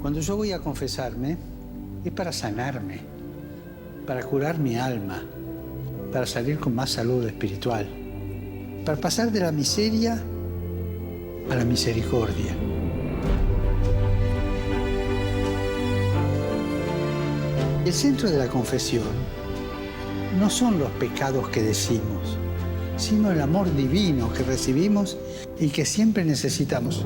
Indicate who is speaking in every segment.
Speaker 1: Cuando yo voy a confesarme, es para sanarme, para curar mi alma, para salir con más salud espiritual, para pasar de la miseria a la misericordia. El centro de la confesión no son los pecados que decimos, sino el amor divino que recibimos y que siempre necesitamos.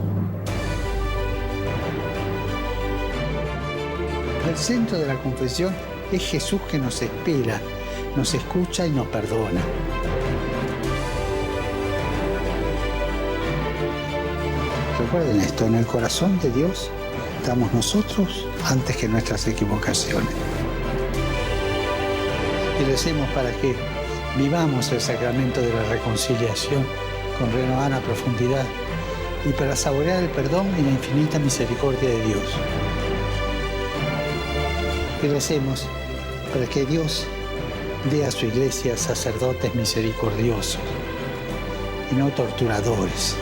Speaker 1: El centro de la confesión es Jesús que nos espera, nos escucha y nos perdona. Recuerden esto, en el corazón de Dios estamos nosotros antes que nuestras equivocaciones. Y recemos para que vivamos el sacramento de la reconciliación con renovada profundidad y para saborear el perdón y la infinita misericordia de Dios. Y recemos para que Dios dé a su iglesia sacerdotes misericordiosos y no torturadores.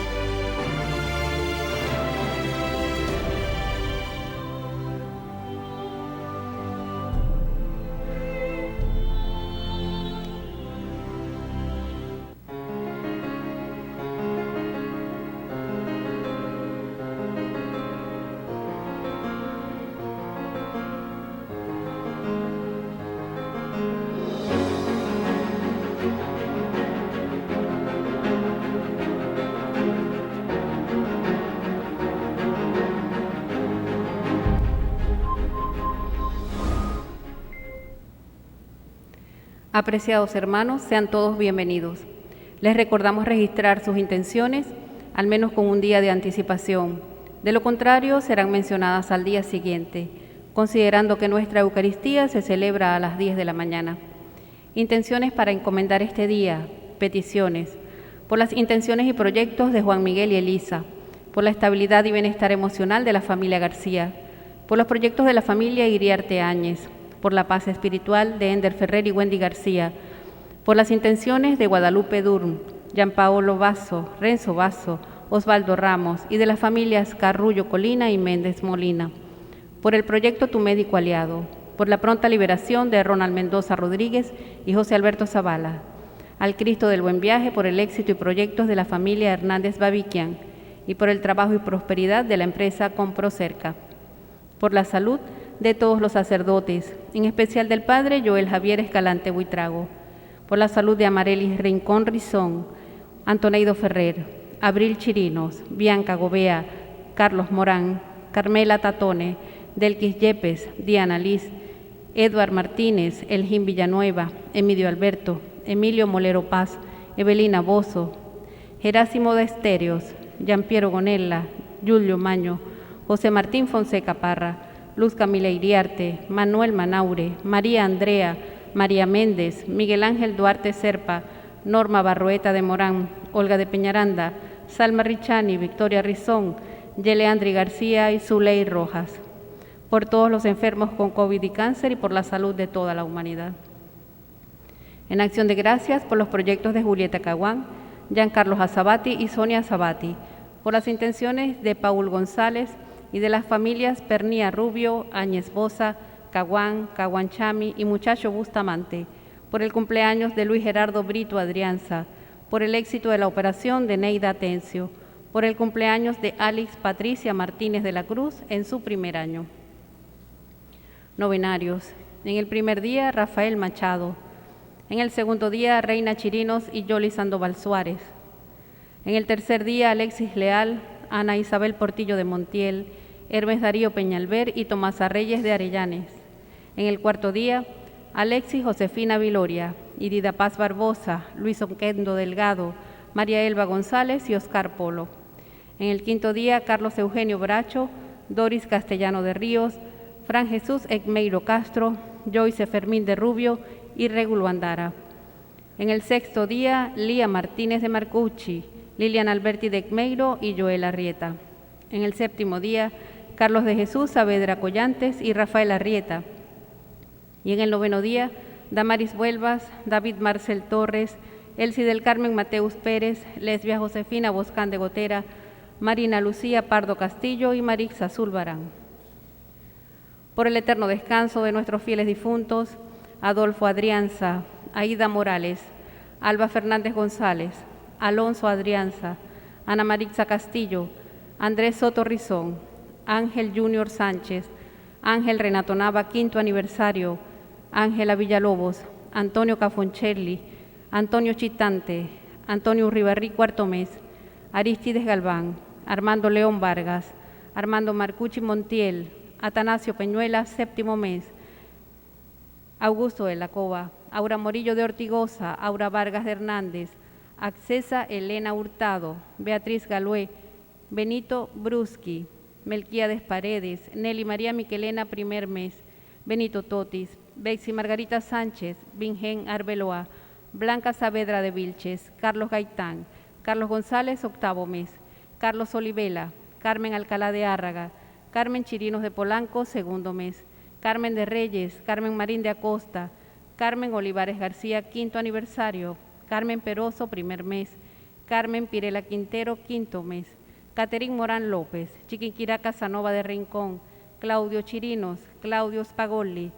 Speaker 2: Apreciados hermanos, sean todos bienvenidos. Les recordamos registrar sus intenciones, al menos con un día de anticipación. De lo contrario, serán mencionadas al día siguiente, considerando que nuestra Eucaristía se celebra a las 10 de la mañana. Intenciones para encomendar este día, peticiones, por las intenciones y proyectos de Juan Miguel y Elisa, por la estabilidad y bienestar emocional de la familia García, por los proyectos de la familia Iriarte Áñez, por la paz espiritual de Ender Ferrer y Wendy García, por las intenciones de Guadalupe Durm, Gianpaolo Basso, Renzo Basso, Osvaldo Ramos y de las familias Carrullo Colina y Méndez Molina, por el proyecto Tu Médico Aliado, por la pronta liberación de Ronald Mendoza Rodríguez y José Alberto Zavala, al Cristo del Buen Viaje por el éxito y proyectos de la familia Hernández Babiquian y por el trabajo y prosperidad de la empresa Comprocerca, por la salud de todos los sacerdotes, en especial del Padre Joel Javier Escalante Buitrago, por la salud de Amarelis Rincón Rizón, Antoneido Ferrer, Abril Chirinos, Bianca Gobea, Carlos Morán, Carmela Tatone, Delquis Yepes, Diana Liz, Eduard Martínez, Elgín Villanueva, Emilio Alberto, Emilio Molero Paz, Evelina Bozo, Gerásimo de Estéreos, Giampiero Gonella, Julio Maño, José Martín Fonseca Parra, Luz Camila Iriarte, Manuel Manaure, María Andrea, María Méndez, Miguel Ángel Duarte Serpa, Norma Barroeta de Morán, Olga de Peñaranda, Salma Richani, Victoria Rizón, Yeleandri García y Zuley Rojas, por todos los enfermos con COVID y cáncer y por la salud de toda la humanidad. En acción de gracias por los proyectos de Julieta Caguán, Giancarlo Azabati y Sonia Azabati, por las intenciones de Paul González y de las familias Pernía Rubio, Áñez Boza, Caguán, Caguanchami y Muchacho Bustamante, por el cumpleaños de Luis Gerardo Brito Adrianza, por el éxito de la operación de Neida Atencio, por el cumpleaños de Alex Patricia Martínez de la Cruz en su primer año. Novenarios. En el primer día, Rafael Machado. En el segundo día, Reina Chirinos y Yoli Sandoval Suárez. En el tercer día, Alexis Leal, Ana Isabel Portillo de Montiel, Hermes Darío Peñalver y Tomasa Reyes de Arellanes. En el cuarto día, Alexis Josefina Viloria, Irida Paz Barbosa, Luis Oquendo Delgado, María Elba González y Oscar Polo. En el quinto día, Carlos Eugenio Bracho, Doris Castellano de Ríos, Fran Jesús Egmeiro Castro, Joyce Fermín de Rubio y Regulo Andara. En el sexto día, Lía Martínez de Marcucci, Lilian Alberti de Egmeiro y Joel Arrieta. En el séptimo día, Carlos de Jesús Saavedra Collantes y Rafael Arrieta. Y en el noveno día, Damaris Vuelvas, David Marcel Torres, Elsie del Carmen Mateus Pérez, Lesbia Josefina Boscán de Gotera, Marina Lucía Pardo Castillo y Marixa Zulbarán. por el eterno descanso de nuestros fieles difuntos, Adolfo Adrianza, Aida Morales, Alba Fernández González, Alonso Adrianza, Ana Maritza Castillo, Andrés Soto Rizón, Ángel Junior Sánchez, Ángel Renato Nava, 5º aniversario, Ángela Villalobos, Antonio Cafoncelli, Antonio Chitante, Antonio Urribarri, 4º mes, Aristides Galván, Armando León Vargas, Armando Marcucci Montiel, Atanasio Peñuela, 7º mes, Augusto de la Cova, Aura Morillo de Ortigosa, Aura Vargas de Hernández, Accesa Elena Hurtado, Beatriz Galué, Benito Bruschi, Melquíades Paredes, Nelly María Miquelena, 1er mes, Benito Totis, Bexi Margarita Sánchez, Vingen Arbeloa, Blanca Saavedra de Vilches, Carlos Gaitán, Carlos González, 8º mes, Carlos Olivela, Carmen Alcalá de Árraga, Carmen Chirinos de Polanco, 2º mes, Carmen de Reyes, Carmen Marín de Acosta, Carmen Olivares García, 5º aniversario, Carmen Peroso, 1er mes, Carmen Pirela Quintero, 5º mes, Caterín Morán López, Chiquinquirá Casanova de Rincón, Claudio Chirinos, Claudio Spagolli,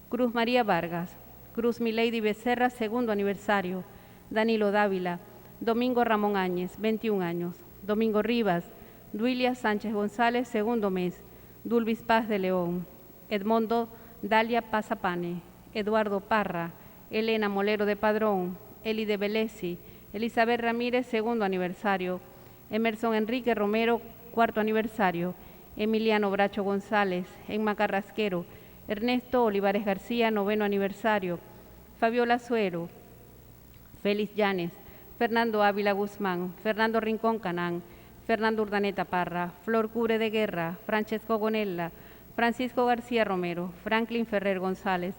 Speaker 2: Cruz María Vargas, Cruz Milady Becerra, 2º aniversario, Danilo Dávila, Domingo Ramón Áñez, 21 años, Domingo Rivas, Duilia Sánchez González, 2º mes, Dulvis Paz de León, Edmondo Dalia Pazapane, Eduardo Parra, Elena Molero de Padrón, Eli de Belesi, Elizabeth Ramírez, 2º aniversario, Emerson Enrique Romero, 4º aniversario, Emiliano Bracho González, Emma Carrasquero, Ernesto Olivares García, 9º aniversario, Fabiola Suero, Félix Llanes, Fernando Ávila Guzmán, Fernando Rincón Canán, Fernando Urdaneta Parra, Flor Cure de Guerra, Francesco Gonella, Francisco García Romero, Franklin Ferrer González,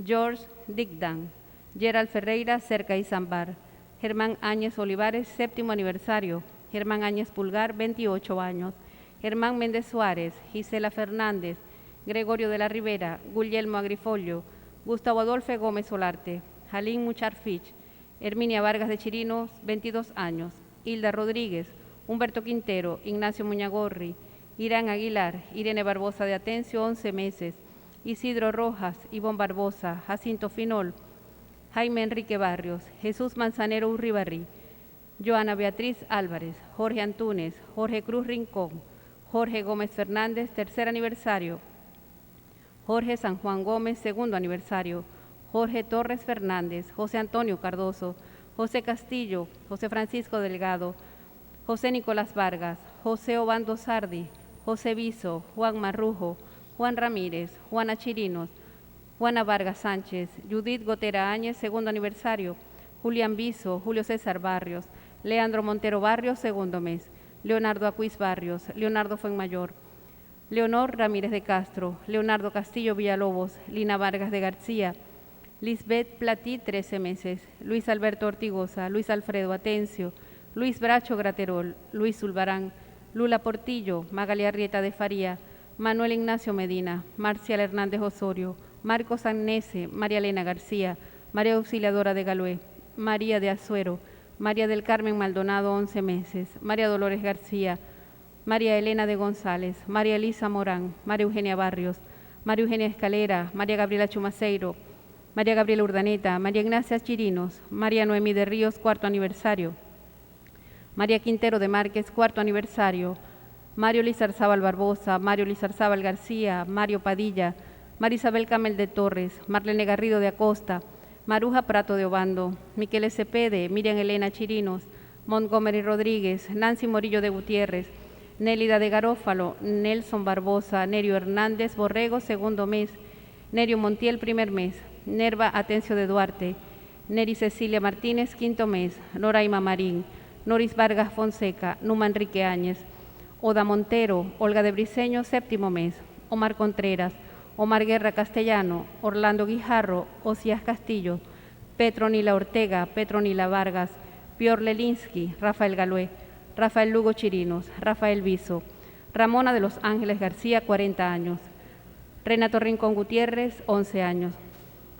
Speaker 2: George Digdan, Gerald Ferreira, Cerca y Zambar, Germán Áñez Olivares, 7º aniversario, Germán Áñez Pulgar, 28 años, Germán Méndez Suárez, Gisela Fernández, Gregorio de la Rivera, Guglielmo Agrifolio, Gustavo Adolfo Gómez Solarte, Jalín Mucharfich, Herminia Vargas de Chirinos, 22 años, Hilda Rodríguez, Humberto Quintero, Ignacio Muñagorri, Irán Aguilar, Irene Barbosa de Atencio, 11 meses, Isidro Rojas, Ivonne Barbosa, Jacinto Finol, Jaime Enrique Barrios, Jesús Manzanero Urribarri, Joana Beatriz Álvarez, Jorge Antúnez, Jorge Cruz Rincón, Jorge Gómez Fernández, 3er aniversario, Jorge San Juan Gómez, 2º aniversario, Jorge Torres Fernández, José Antonio Cardoso, José Castillo, José Francisco Delgado, José Nicolás Vargas, José Obando Sardi, José Viso, Juan Marrujo, Juan Ramírez, Juana Chirinos, Juana Vargas Sánchez, Judith Gotera Áñez, 2º aniversario, Julián Viso, Julio César Barrios, Leandro Montero Barrios, 2º mes, Leonardo Acuís Barrios, Leonardo Fuenmayor, Leonor Ramírez de Castro, Leonardo Castillo Villalobos, Lina Vargas de García, Lisbeth Platí, 13 meses, Luis Alberto Ortigosa, Luis Alfredo Atencio, Luis Bracho Graterol, Luis Zulbarán, Lula Portillo, Magali Arrieta de Faría, Manuel Ignacio Medina, Marcial Hernández Osorio, Marcos Agnese, María Elena García, María Auxiliadora de Galué, María de Azuero, María del Carmen Maldonado, 11 meses, María Dolores García, María Elena de González, María Elisa Morán, María Eugenia Barrios, María Eugenia Escalera, María Gabriela Chumaceiro, María Gabriela Urdaneta, María Ignacia Chirinos, María Noemí de Ríos, 4º aniversario, María Quintero de Márquez, 4º aniversario, Mario Lizarzábal Barbosa, Mario Lizarzábal García, Mario Padilla, María Isabel Camel de Torres, Marlene Garrido de Acosta, Maruja Prato de Obando, Miquel Cepede, Miriam Elena Chirinos, Montgomery Rodríguez, Nancy Morillo de Gutiérrez, Nélida de Garófalo, Nelson Barbosa, Nerio Hernández Borrego, 2º mes, Nerio Montiel, 1er mes, Nerva Atencio de Duarte, Neri Cecilia Martínez, 5º mes, Noraima Marín, Noris Vargas Fonseca, Numa Enrique Áñez, Oda Montero, Olga de Briceño, 7º mes, Omar Contreras, Omar Guerra Castellano, Orlando Guijarro, Osías Castillo, Petronila Ortega, Petronila Vargas, Pior Lelinski, Rafael Galué, Rafael Lugo Chirinos, Rafael Viso, Ramona de los Ángeles García, 40 años, Renato Rincón Gutiérrez, 11 años,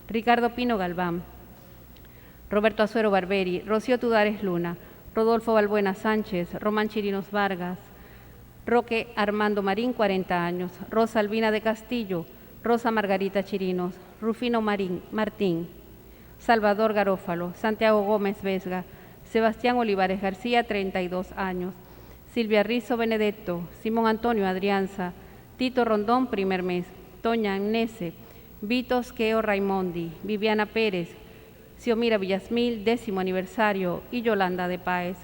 Speaker 2: Ricardo Pino Galván, Roberto Azuero Barberi, Rocío Tudares Luna, Rodolfo Balbuena Sánchez, Román Chirinos Vargas, Roque Armando Marín, 40 años. Rosa Albina de Castillo, Rosa Margarita Chirinos, Rufino Martín, Salvador Garófalo, Santiago Gómez Vesga, Sebastián Olivares García, 32 años. Silvia Rizo Benedetto, Simón Antonio Adrianza, Tito Rondón, primer mes. Toña Agnese, Vitos Queo Raimondi, Viviana Pérez, Xiomira Villasmil, 10º aniversario, y Yolanda de Páez,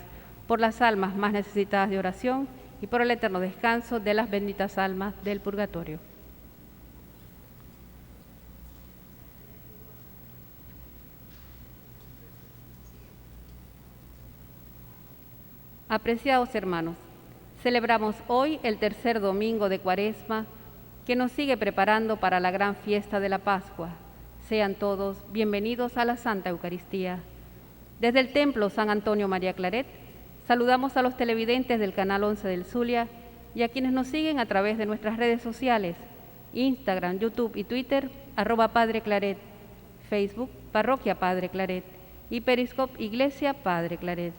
Speaker 2: por las almas más necesitadas de oración y por el eterno descanso de las benditas almas del purgatorio. Apreciados hermanos, celebramos hoy el tercer domingo de Cuaresma que nos sigue preparando para la gran fiesta de la Pascua. Sean todos bienvenidos a la Santa Eucaristía. Desde el Templo San Antonio María Claret, saludamos a los televidentes del Canal 11 del Zulia y a quienes nos siguen a través de nuestras redes sociales, Instagram, YouTube y Twitter, @Padre Claret, Facebook, Parroquia Padre Claret y Periscope Iglesia Padre Claret.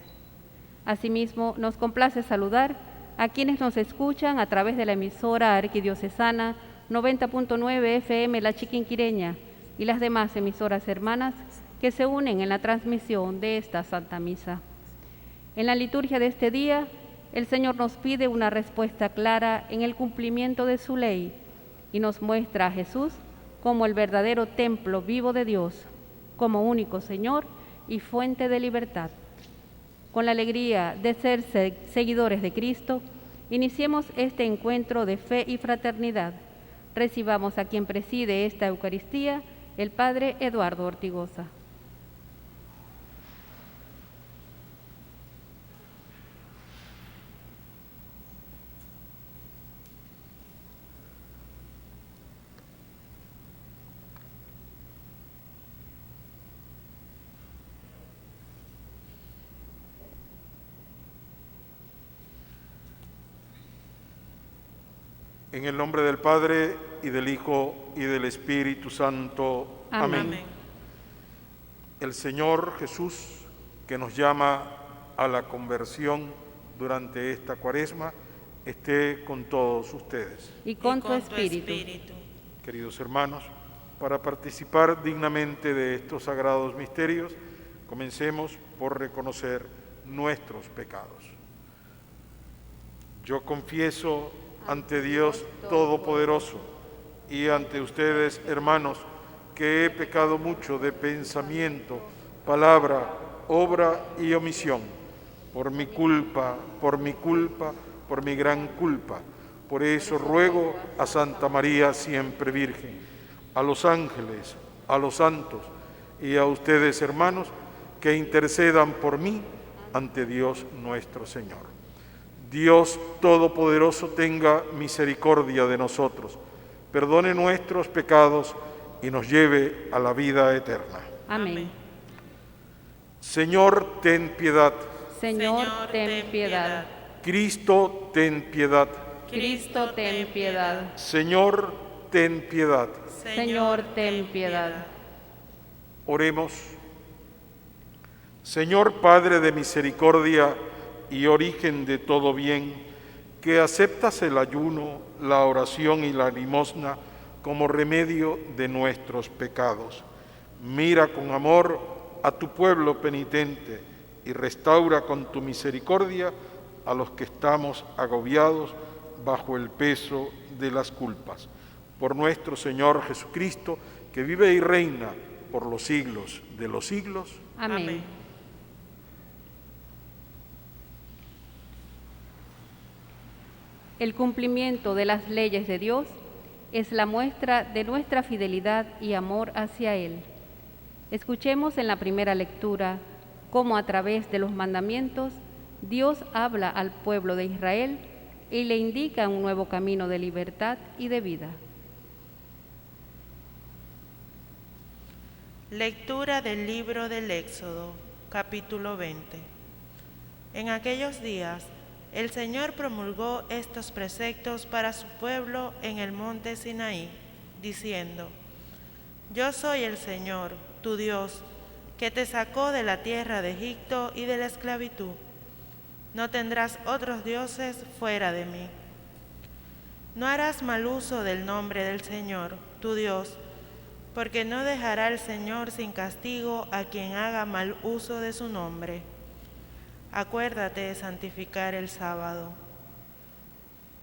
Speaker 2: Asimismo, nos complace saludar a quienes nos escuchan a través de la emisora arquidiocesana 90.9 FM La Chiquinquireña y las demás emisoras hermanas que se unen en la transmisión de esta Santa Misa. En la liturgia de este día, el Señor nos pide una respuesta clara en el cumplimiento de su ley y nos muestra a Jesús como el verdadero templo vivo de Dios, como único Señor y fuente de libertad. Con la alegría de ser seguidores de Cristo, iniciemos este encuentro de fe y fraternidad. Recibamos a quien preside esta Eucaristía, el Padre Eduardo Ortigoza.
Speaker 3: En el nombre del Padre, y del Hijo, y del Espíritu Santo. Amén. Amén. El Señor Jesús, que nos llama a la conversión durante esta Cuaresma, esté con todos ustedes.
Speaker 2: Y con tu espíritu.
Speaker 3: Queridos hermanos, para participar dignamente de estos sagrados misterios, comencemos por reconocer nuestros pecados. Yo confieso ante Dios Todopoderoso y ante ustedes, hermanos, que he pecado mucho de pensamiento, palabra, obra y omisión, por mi culpa, por mi gran culpa. Por eso ruego a Santa María siempre Virgen, a los ángeles, a los santos y a ustedes, hermanos, que intercedan por mí ante Dios nuestro Señor. Dios Todopoderoso tenga misericordia de nosotros, perdone nuestros pecados y nos lleve a la vida eterna.
Speaker 2: Amén.
Speaker 3: Señor, ten piedad.
Speaker 2: Señor, ten piedad.
Speaker 3: Cristo, ten piedad.
Speaker 2: Cristo, ten piedad.
Speaker 3: Señor, ten piedad.
Speaker 2: Señor, ten piedad.
Speaker 3: Oremos. Señor Padre de misericordia y origen de todo bien, que aceptas el ayuno, la oración y la limosna como remedio de nuestros pecados. Mira con amor a tu pueblo penitente y restaura con tu misericordia a los que estamos agobiados bajo el peso de las culpas. Por nuestro Señor Jesucristo, que vive y reina por los siglos de los siglos.
Speaker 2: Amén. El cumplimiento de las leyes de Dios es la muestra de nuestra fidelidad y amor hacia Él. Escuchemos en la primera lectura cómo a través de los mandamientos Dios habla al pueblo de Israel y le indica un nuevo camino de libertad y de vida.
Speaker 4: Lectura del libro del Éxodo, capítulo 20. En aquellos días, el Señor promulgó estos preceptos para su pueblo en el monte Sinaí, diciendo: Yo soy el Señor, tu Dios, que te sacó de la tierra de Egipto y de la esclavitud. No tendrás otros dioses fuera de mí. No harás mal uso del nombre del Señor, tu Dios, porque no dejará el Señor sin castigo a quien haga mal uso de su nombre. Acuérdate de santificar el sábado.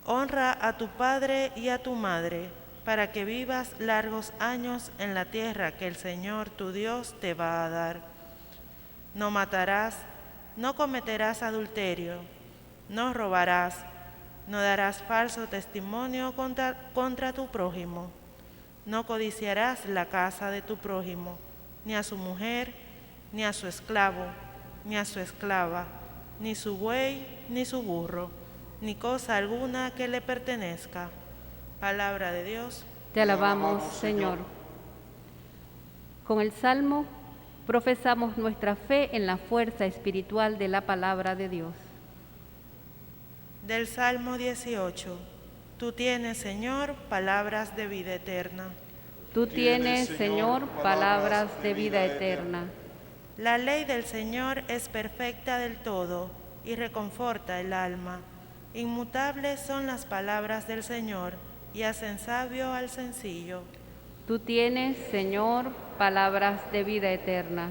Speaker 4: Honra a tu padre y a tu madre, para que vivas largos años en la tierra que el Señor tu Dios te va a dar. No matarás, no cometerás adulterio, no robarás, no darás falso testimonio contra tu prójimo, no codiciarás la casa de tu prójimo, ni a su mujer, ni a su esclavo, ni a su esclava, ni su buey, ni su burro, ni cosa alguna que le pertenezca. Palabra de Dios.
Speaker 2: Te alabamos, Señor. Con el Salmo profesamos nuestra fe en la fuerza espiritual de la palabra de Dios.
Speaker 4: Del Salmo 18. Tú tienes, Señor, palabras de vida eterna.
Speaker 2: Tú tienes, Señor, palabras de vida eterna.
Speaker 4: La ley del Señor es perfecta del todo y reconforta el alma. Inmutables son las palabras del Señor y hacen sabio al sencillo.
Speaker 2: Tú tienes, Señor, palabras de vida eterna.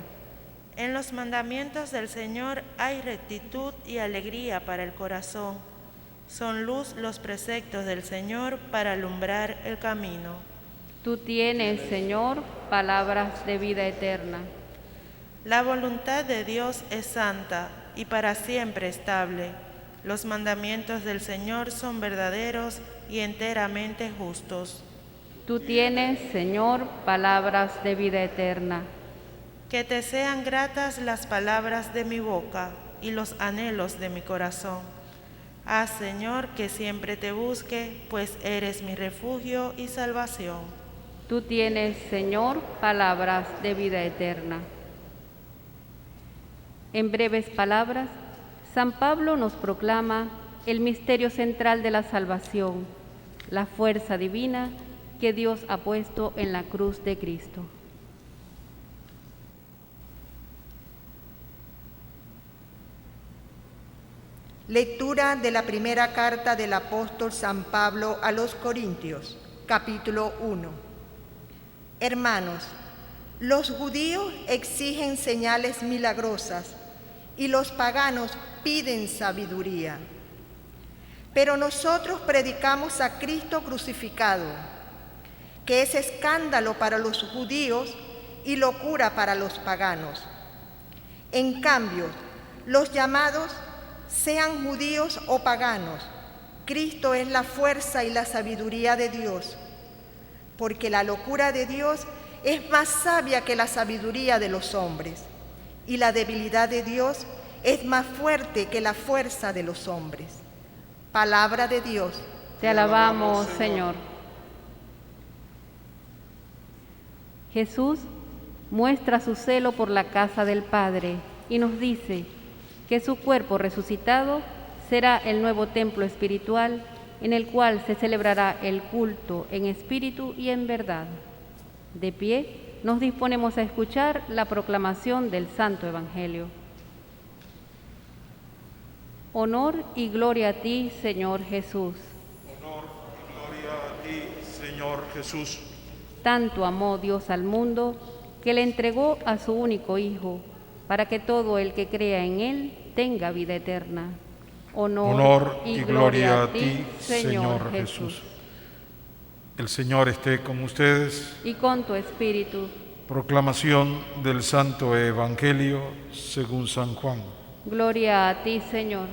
Speaker 4: En los mandamientos del Señor hay rectitud y alegría para el corazón. Son luz los preceptos del Señor para alumbrar el camino.
Speaker 2: Tú tienes, Señor, palabras de vida eterna.
Speaker 4: La voluntad de Dios es santa y para siempre estable. Los mandamientos del Señor son verdaderos y enteramente justos.
Speaker 2: Tú tienes, Señor, palabras de vida eterna.
Speaker 4: Que te sean gratas las palabras de mi boca y los anhelos de mi corazón. Haz, Señor, que siempre te busque, pues eres mi refugio y salvación.
Speaker 2: Tú tienes, Señor, palabras de vida eterna. En breves palabras, San Pablo nos proclama el misterio central de la salvación, la fuerza divina que Dios ha puesto en la cruz de Cristo.
Speaker 5: Lectura de la primera carta del apóstol San Pablo a los Corintios, capítulo 1. Hermanos, los judíos exigen señales milagrosas y los paganos piden sabiduría. Pero nosotros predicamos a Cristo crucificado, que es escándalo para los judíos y locura para los paganos. En cambio, los llamados, sean judíos o paganos, Cristo es la fuerza y la sabiduría de Dios, porque la locura de Dios es más sabia que la sabiduría de los hombres, y la debilidad de Dios es más fuerte que la fuerza de los hombres. Palabra de Dios.
Speaker 2: Te alabamos, Señor. Jesús muestra su celo por la casa del Padre y nos dice que su cuerpo resucitado será el nuevo templo espiritual en el cual se celebrará el culto en espíritu y en verdad. De pie, nos disponemos a escuchar la proclamación del Santo Evangelio. Honor y gloria a ti, Señor Jesús.
Speaker 3: Honor y gloria a ti, Señor Jesús.
Speaker 2: Tanto amó Dios al mundo que le entregó a su único Hijo, para que todo el que crea en Él tenga vida eterna.
Speaker 3: Honor y gloria a ti, Señor Jesús. El Señor esté con ustedes.
Speaker 2: Y con tu espíritu.
Speaker 3: Proclamación del Santo Evangelio según San Juan.
Speaker 2: Gloria a ti, Señor.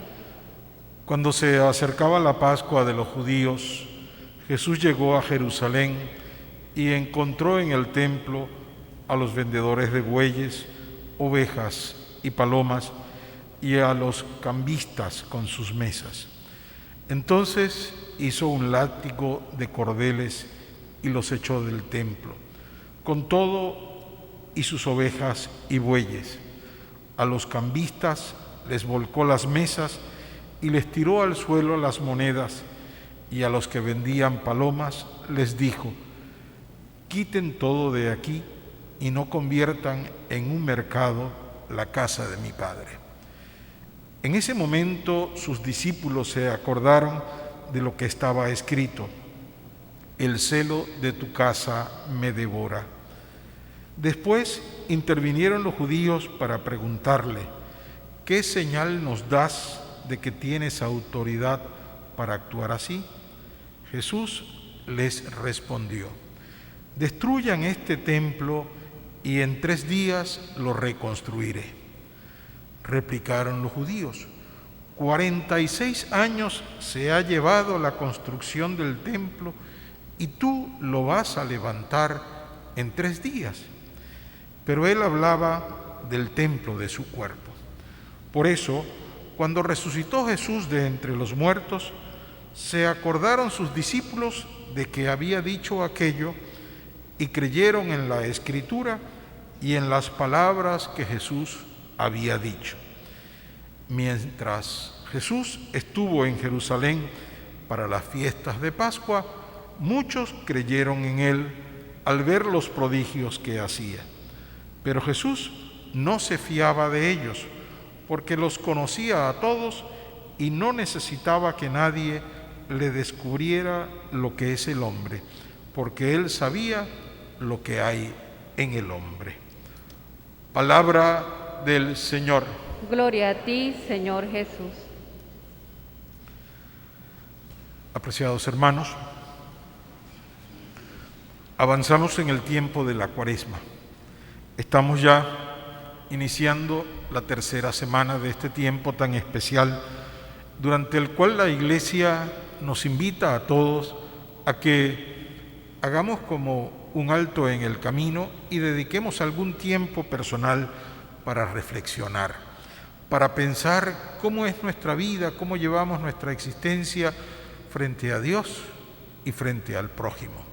Speaker 3: Cuando se acercaba la Pascua de los judíos, Jesús llegó a Jerusalén y encontró en el templo a los vendedores de bueyes, ovejas y palomas y a los cambistas con sus mesas. Entonces hizo un látigo de cordeles y los echó del templo, con todo y sus ovejas y bueyes. A los cambistas les volcó las mesas y les tiró al suelo las monedas, y a los que vendían palomas les dijo: quiten todo de aquí y no conviertan en un mercado la casa de mi Padre. En ese momento sus discípulos se acordaron de lo que estaba escrito: el celo de tu casa me devora. Después intervinieron los judíos para preguntarle, ¿qué señal nos das de que tienes autoridad para actuar así? Jesús les respondió, destruyan este templo y en 3 días lo reconstruiré. Replicaron los judíos, 46 años se ha llevado la construcción del templo y tú lo vas a levantar en 3 días. Pero él hablaba del templo de su cuerpo. Por eso, cuando resucitó Jesús de entre los muertos, se acordaron sus discípulos de que había dicho aquello y creyeron en la Escritura y en las palabras que Jesús había dicho. Mientras Jesús estuvo en Jerusalén para las fiestas de Pascua, muchos creyeron en él al ver los prodigios que hacía. Pero Jesús no se fiaba de ellos, porque los conocía a todos y no necesitaba que nadie le descubriera lo que es el hombre, porque él sabía lo que hay en el hombre. Palabra del Señor.
Speaker 2: Gloria a ti, Señor Jesús.
Speaker 3: Apreciados hermanos, avanzamos en el tiempo de la Cuaresma. Estamos ya iniciando la 3ª semana de este tiempo tan especial, durante el cual la Iglesia nos invita a todos a que hagamos como un alto en el camino y dediquemos algún tiempo personal para reflexionar, para pensar cómo es nuestra vida, cómo llevamos nuestra existencia frente a Dios y frente al prójimo,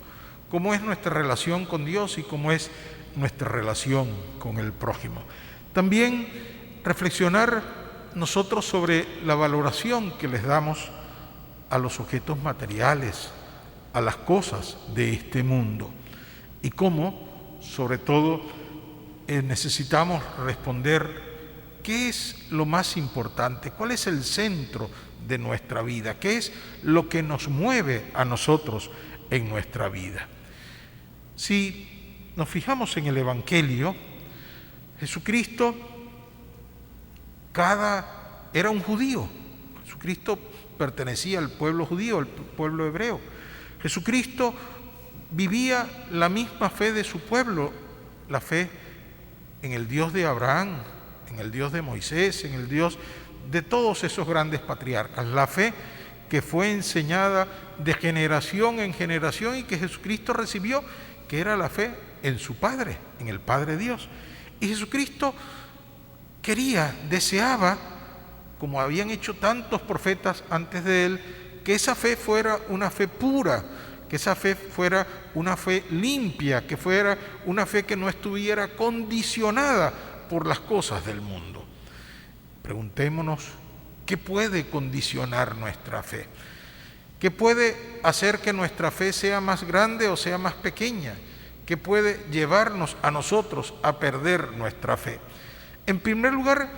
Speaker 3: cómo es nuestra relación con Dios y cómo es nuestra relación con el prójimo. También reflexionar nosotros sobre la valoración que les damos a los objetos materiales, a las cosas de este mundo y cómo, sobre todo, necesitamos responder qué es lo más importante, cuál es el centro de nuestra vida, qué es lo que nos mueve a nosotros en nuestra vida. Si nos fijamos en el Evangelio, Jesucristo era un judío. Jesucristo pertenecía al pueblo judío, al pueblo hebreo. Jesucristo vivía la misma fe de su pueblo, la fe en el Dios de Abraham, en el Dios de Moisés, en el Dios de todos esos grandes patriarcas, la fe que fue enseñada de generación en generación y que Jesucristo recibió, que era la fe en su Padre, en el Padre Dios. Y Jesucristo deseaba, como habían hecho tantos profetas antes de él, que esa fe fuera una fe pura, que esa fe fuera una fe limpia, que fuera una fe que no estuviera condicionada por las cosas del mundo. Preguntémonos, ¿qué puede condicionar nuestra fe? ¿Qué puede hacer que nuestra fe sea más grande o sea más pequeña? ¿Qué puede llevarnos a nosotros a perder nuestra fe? En primer lugar,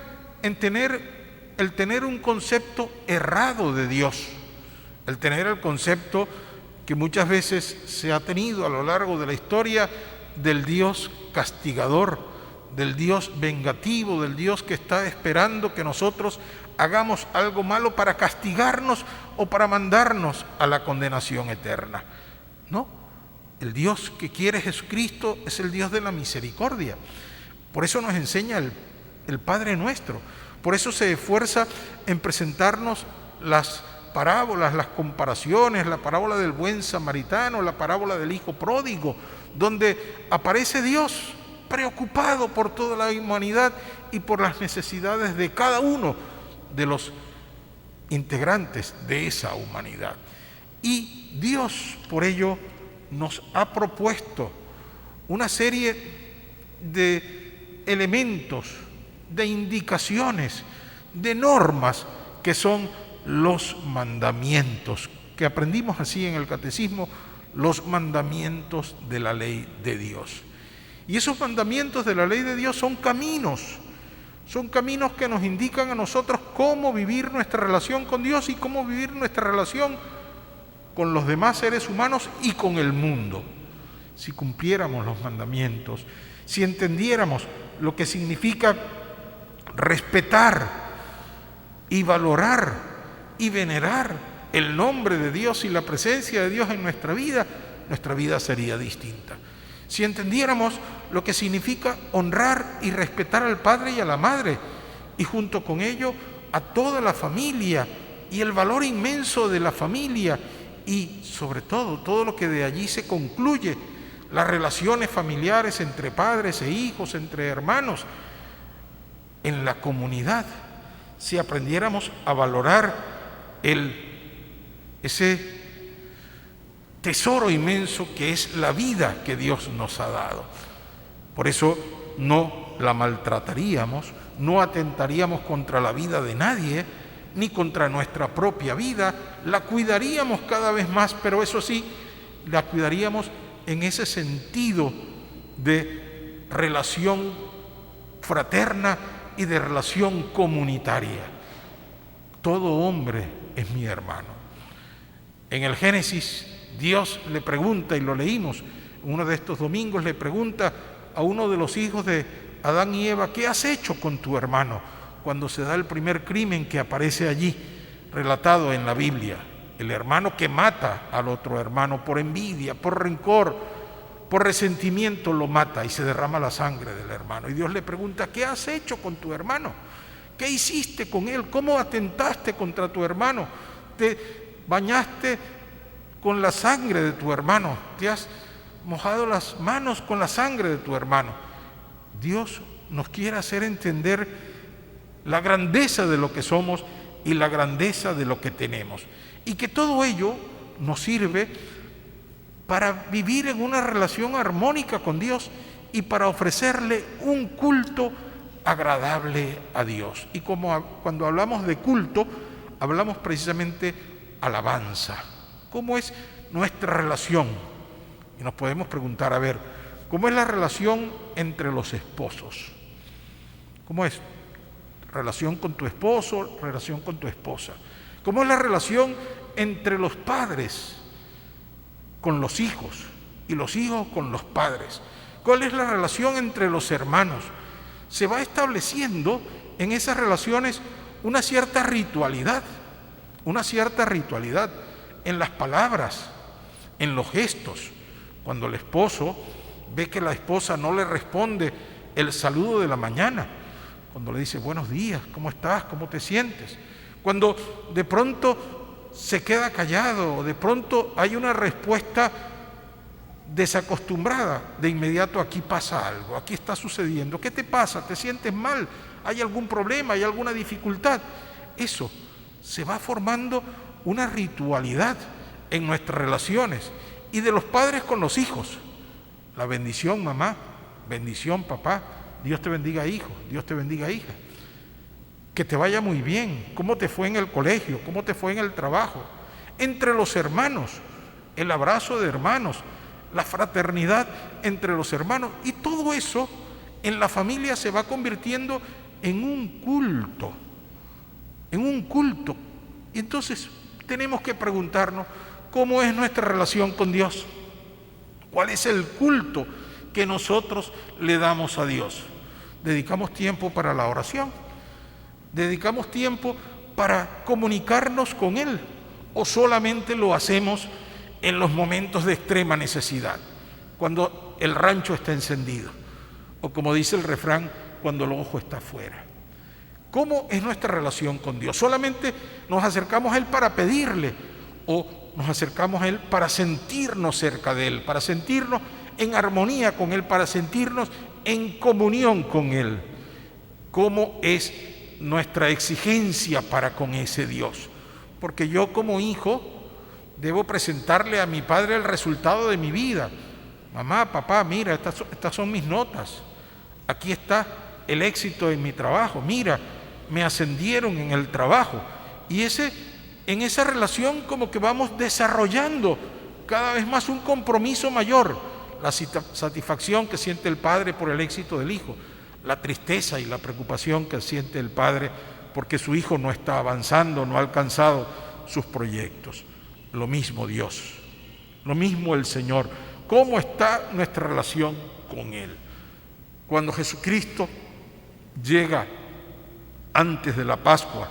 Speaker 3: el tener un concepto errado de Dios, el tener el concepto que muchas veces se ha tenido a lo largo de la historia del Dios castigador, del Dios vengativo, del Dios que está esperando que nosotros hagamos algo malo para castigarnos o para mandarnos a la condenación eterna. No, el Dios que quiere Jesucristo es el Dios de la misericordia. Por eso nos enseña el Padre Nuestro. Por eso se esfuerza en presentarnos las parábolas, las comparaciones, la parábola del buen samaritano, la parábola del hijo pródigo, donde aparece Dios preocupado por toda la humanidad y por las necesidades de cada uno de los integrantes de esa humanidad. Y Dios, por ello, nos ha propuesto una serie de elementos, de indicaciones, de normas que son los mandamientos, que aprendimos así en el catecismo, los mandamientos de la ley de Dios. Y esos mandamientos de la ley de Dios son caminos que nos indican a nosotros cómo vivir nuestra relación con Dios y cómo vivir nuestra relación con los demás seres humanos y con el mundo. Si cumpliéramos los mandamientos, si entendiéramos lo que significa respetar y valorar y venerar el nombre de Dios y la presencia de Dios en nuestra vida sería distinta. Si entendiéramos lo que significa honrar y respetar al padre y a la madre, y junto con ello a toda la familia, y el valor inmenso de la familia, y sobre todo lo que de allí se concluye, las relaciones familiares entre padres e hijos, entre hermanos, en la comunidad, si aprendiéramos a valorar ese tesoro inmenso que es la vida que Dios nos ha dado. Por eso no la maltrataríamos, no atentaríamos contra la vida de nadie, ni contra nuestra propia vida, la cuidaríamos cada vez más, pero eso sí, la cuidaríamos en ese sentido de relación fraterna y de relación comunitaria. Todo hombre es mi hermano. En el Génesis, Dios le pregunta, y lo leímos uno de estos domingos, le pregunta a uno de los hijos de Adán y Eva: ¿qué has hecho con tu hermano? Cuando se da el primer crimen que aparece allí, relatado en la Biblia. El hermano que mata al otro hermano por envidia, por rencor, por resentimiento, lo mata y se derrama la sangre del hermano. Y Dios le pregunta: ¿qué has hecho con tu hermano? ¿Qué hiciste con él? ¿Cómo atentaste contra tu hermano? ¿Te bañaste con la sangre de tu hermano? ¿Te has mojado las manos con la sangre de tu hermano? Dios nos quiere hacer entender la grandeza de lo que somos y la grandeza de lo que tenemos, y que todo ello nos sirve para vivir en una relación armónica con Dios y para ofrecerle un culto agradable a Dios. Y cuando hablamos de culto, hablamos precisamente alabanza. ¿Cómo es nuestra relación? Y nos podemos preguntar, a ver, ¿cómo es la relación entre los esposos? ¿Cómo es? Relación con tu esposo, relación con tu esposa. ¿Cómo es la relación entre los padres con los hijos y los hijos con los padres? ¿Cuál es la relación entre los hermanos? Se va estableciendo en esas relaciones una cierta ritualidad en las palabras, en los gestos. Cuando el esposo ve que la esposa no le responde el saludo de la mañana, cuando le dice buenos días, ¿cómo estás? ¿Cómo te sientes? Cuando de pronto se queda callado, o de pronto hay una respuesta desacostumbrada, de inmediato aquí pasa algo, aquí está sucediendo. ¿Qué te pasa? ¿Te sientes mal? ¿Hay algún problema? ¿Hay alguna dificultad? Eso, se va formando una ritualidad en nuestras relaciones, y de los padres con los hijos. La bendición mamá, bendición papá, Dios te bendiga hijo, Dios te bendiga hija. Que te vaya muy bien, cómo te fue en el colegio, cómo te fue en el trabajo. Entre los hermanos, el abrazo de hermanos, la fraternidad entre los hermanos, y todo eso en la familia se va convirtiendo en un culto, Y entonces tenemos que preguntarnos, ¿cómo es nuestra relación con Dios? ¿Cuál es el culto que nosotros le damos a Dios? ¿Dedicamos tiempo para la oración? ¿Dedicamos tiempo para comunicarnos con Él? ¿O solamente lo hacemos en los momentos de extrema necesidad, cuando el rancho está encendido? O como dice el refrán, cuando el ojo está afuera. ¿Cómo es nuestra relación con Dios? ¿Solamente nos acercamos a Él para pedirle, o nos acercamos a Él para sentirnos cerca de Él, para sentirnos en armonía con Él, para sentirnos en comunión con Él? ¿Cómo es nuestra exigencia para con ese Dios? Porque yo como hijo debo presentarle a mi padre el resultado de mi vida. Mamá, papá, mira, estas son mis notas. Aquí está el éxito en mi trabajo. Mira, me ascendieron en el trabajo. Y en esa relación como que vamos desarrollando cada vez más un compromiso mayor. La satisfacción que siente el padre por el éxito del hijo, la tristeza y la preocupación que siente el padre porque su hijo no está avanzando, no ha alcanzado sus proyectos. lo mismo Dios, lo mismo el Señor. ¿Cómo está nuestra relación con Él? Cuando Jesucristo llega antes de la Pascua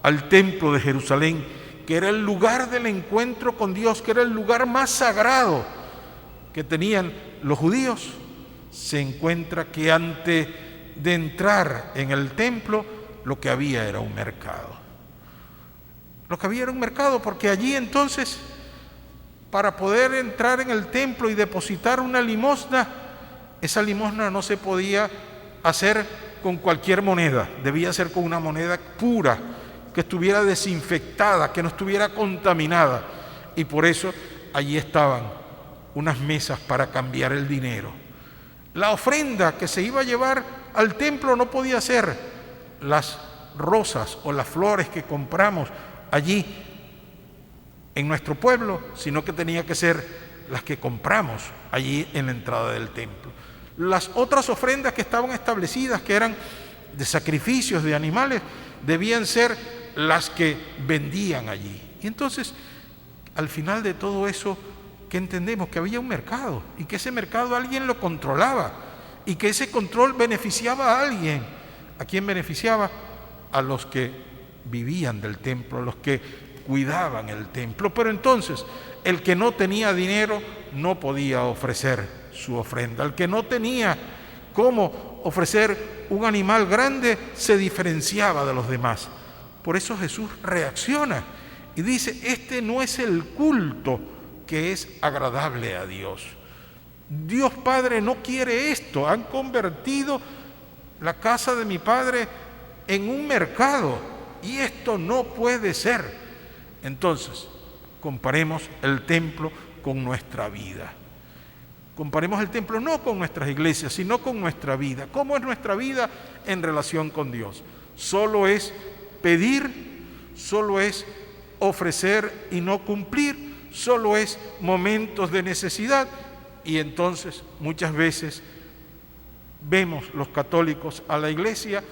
Speaker 3: al templo de Jerusalén, que era el lugar del encuentro con Dios, que era el lugar más sagrado que tenían los judíos, se encuentra que antes de entrar en el templo, lo que había era un mercado. Lo que había era un mercado, porque allí entonces, para poder entrar en el templo y depositar una limosna, esa limosna no se podía hacer con cualquier moneda, debía ser con una moneda pura, que estuviera desinfectada, que no estuviera contaminada. Y por eso allí estaban unas mesas para cambiar el dinero. La ofrenda que se iba a llevar al templo no podía ser las rosas o las flores que compramos allí en nuestro pueblo, sino que tenía que ser las que compramos allí en la entrada del templo. Las otras ofrendas que estaban establecidas, que eran de sacrificios de animales, debían ser las que vendían allí. Y entonces, al final de todo eso, ¿qué entendemos? Que había un mercado, y que ese mercado alguien lo controlaba, y que ese control beneficiaba a alguien. ¿A quién beneficiaba? A los que vivían del templo, a los que cuidaban el templo. Pero entonces, el que no tenía dinero no podía ofrecer su ofrenda. El que no tenía cómo ofrecer un animal grande se diferenciaba de los demás. Por eso Jesús reacciona y dice: este no es el culto que es agradable a Dios. Dios Padre no quiere esto. Han convertido la casa de mi Padre en un mercado, y esto no puede ser. Entonces, comparemos el templo con nuestra vida. Comparemos el templo no con nuestras iglesias, sino con nuestra vida. ¿Cómo es nuestra vida en relación con Dios? Solo es pedir, solo es ofrecer y no cumplir, solo es momentos de necesidad. Y entonces muchas veces vemos los católicos a la iglesia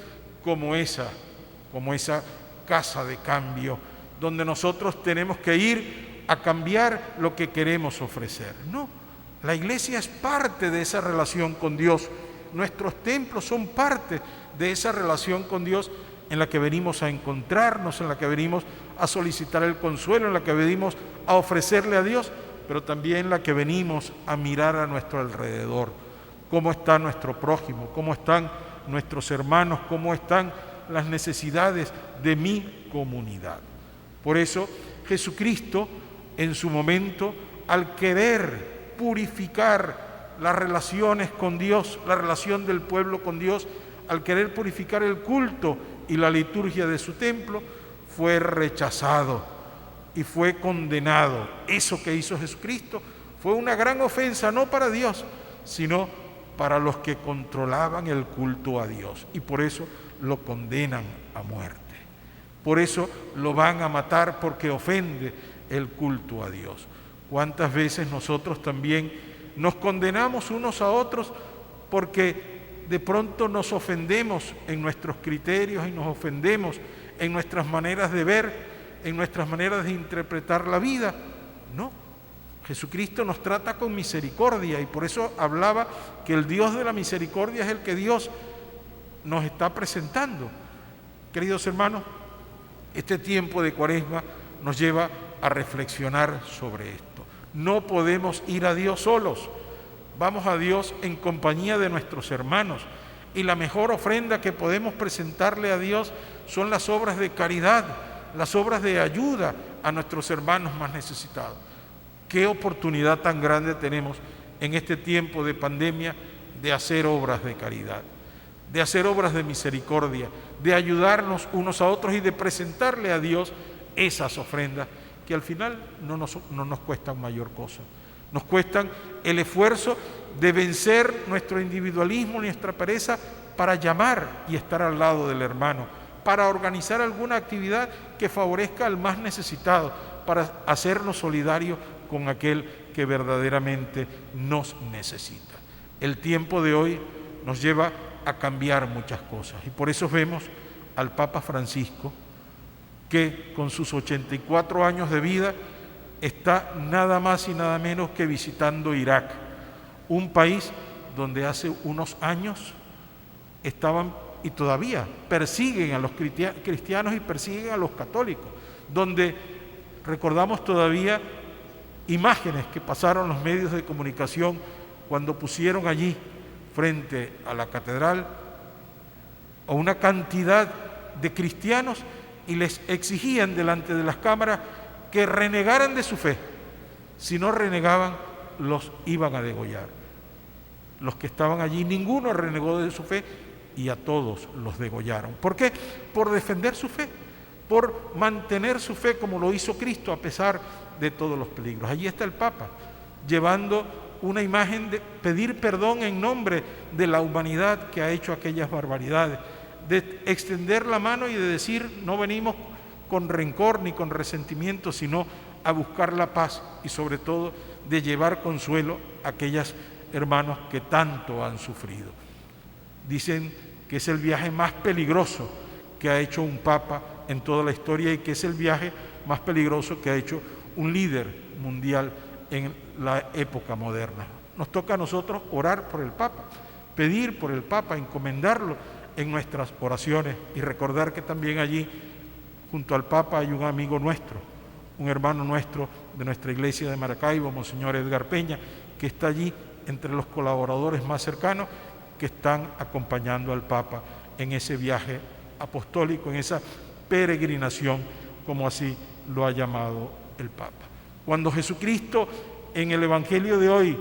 Speaker 3: como esa casa de cambio, donde nosotros tenemos que ir a cambiar lo que queremos ofrecer. No, la iglesia es parte de esa relación con Dios. Nuestros templos son parte de esa relación con Dios, en la que venimos a encontrarnos, en la que venimos a solicitar el consuelo, en la que venimos a ofrecerle a Dios, pero también en la que venimos a mirar a nuestro alrededor. ¿Cómo está nuestro prójimo? ¿Cómo están nuestros hermanos? ¿Cómo están las necesidades de mi comunidad? Por eso Jesucristo, en su momento, al querer purificar las relaciones con Dios, la relación del pueblo con Dios, al querer purificar el culto y la liturgia de su templo, fue rechazado y fue condenado. Eso que hizo Jesucristo fue una gran ofensa, no para Dios, sino para los que controlaban el culto a Dios, y por eso lo condenan a muerte. Por eso lo van a matar, porque ofende el culto a Dios. ¿Cuántas veces nosotros también nos condenamos unos a otros porque de pronto nos ofendemos en nuestros criterios y nos ofendemos en nuestras maneras de ver, en nuestras maneras de interpretar la vida? No, Jesucristo nos trata con misericordia, y por eso hablaba que el Dios de la misericordia es el que Dios nos está presentando. Queridos hermanos, este tiempo de Cuaresma nos lleva a reflexionar sobre esto. No podemos ir a Dios solos. Vamos a Dios en compañía de nuestros hermanos, y la mejor ofrenda que podemos presentarle a Dios son las obras de caridad, las obras de ayuda a nuestros hermanos más necesitados. Qué oportunidad tan grande tenemos en este tiempo de pandemia de hacer obras de caridad, de hacer obras de misericordia, de ayudarnos unos a otros y de presentarle a Dios esas ofrendas que al final no nos cuestan mayor cosa. Nos cuestan el esfuerzo de vencer nuestro individualismo, nuestra pereza, para llamar y estar al lado del hermano, para organizar alguna actividad que favorezca al más necesitado, para hacernos solidarios con aquel que verdaderamente nos necesita. El tiempo de hoy nos lleva a cambiar muchas cosas, y por eso vemos al Papa Francisco, que con sus 84 años de vida está nada más y nada menos que visitando Irak, un país donde hace unos años estaban y todavía persiguen a los cristianos y persiguen a los católicos, donde recordamos todavía imágenes que pasaron los medios de comunicación cuando pusieron allí frente a la catedral a una cantidad de cristianos y les exigían delante de las cámaras que renegaran de su fe. Si no renegaban, los iban a degollar. Los que estaban allí, ninguno renegó de su fe y a todos los degollaron. ¿Por qué? Por defender su fe, por mantener su fe como lo hizo Cristo a pesar de todos los peligros. Allí está el Papa, llevando una imagen de pedir perdón en nombre de la humanidad que ha hecho aquellas barbaridades, de extender la mano y de decir, no venimos con rencor ni con resentimiento, sino a buscar la paz y sobre todo de llevar consuelo a aquellas hermanos que tanto han sufrido. Dicen que es el viaje más peligroso que ha hecho un papa en toda la historia y que es el viaje más peligroso que ha hecho un líder mundial en la época moderna. Nos toca a nosotros orar por el Papa, pedir por el Papa, encomendarlo en nuestras oraciones y recordar que también allí, junto al Papa, hay un amigo nuestro, un hermano nuestro de nuestra iglesia de Maracaibo, Monseñor Edgar Peña, que está allí entre los colaboradores más cercanos que están acompañando al Papa en ese viaje apostólico, en esa peregrinación, como así lo ha llamado el Papa. Cuando Jesucristo en el Evangelio de hoy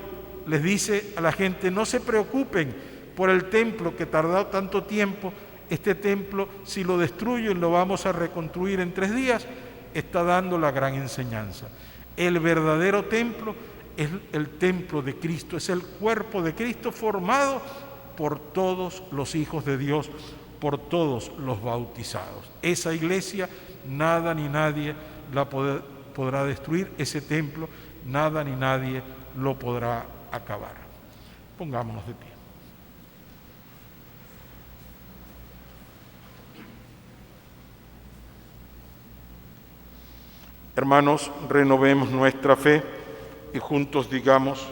Speaker 3: les dice a la gente, no se preocupen por el templo que tardó tanto tiempo, este templo, si lo destruyen, lo vamos a reconstruir en 3 días, está dando la gran enseñanza. El verdadero templo es el templo de Cristo, es el cuerpo de Cristo formado por todos los hijos de Dios, por todos los bautizados. Esa iglesia, nada ni nadie la podrá destruir, ese templo, nada ni nadie lo podrá acabar. Pongámonos de pie. Hermanos, renovemos nuestra fe y juntos digamos,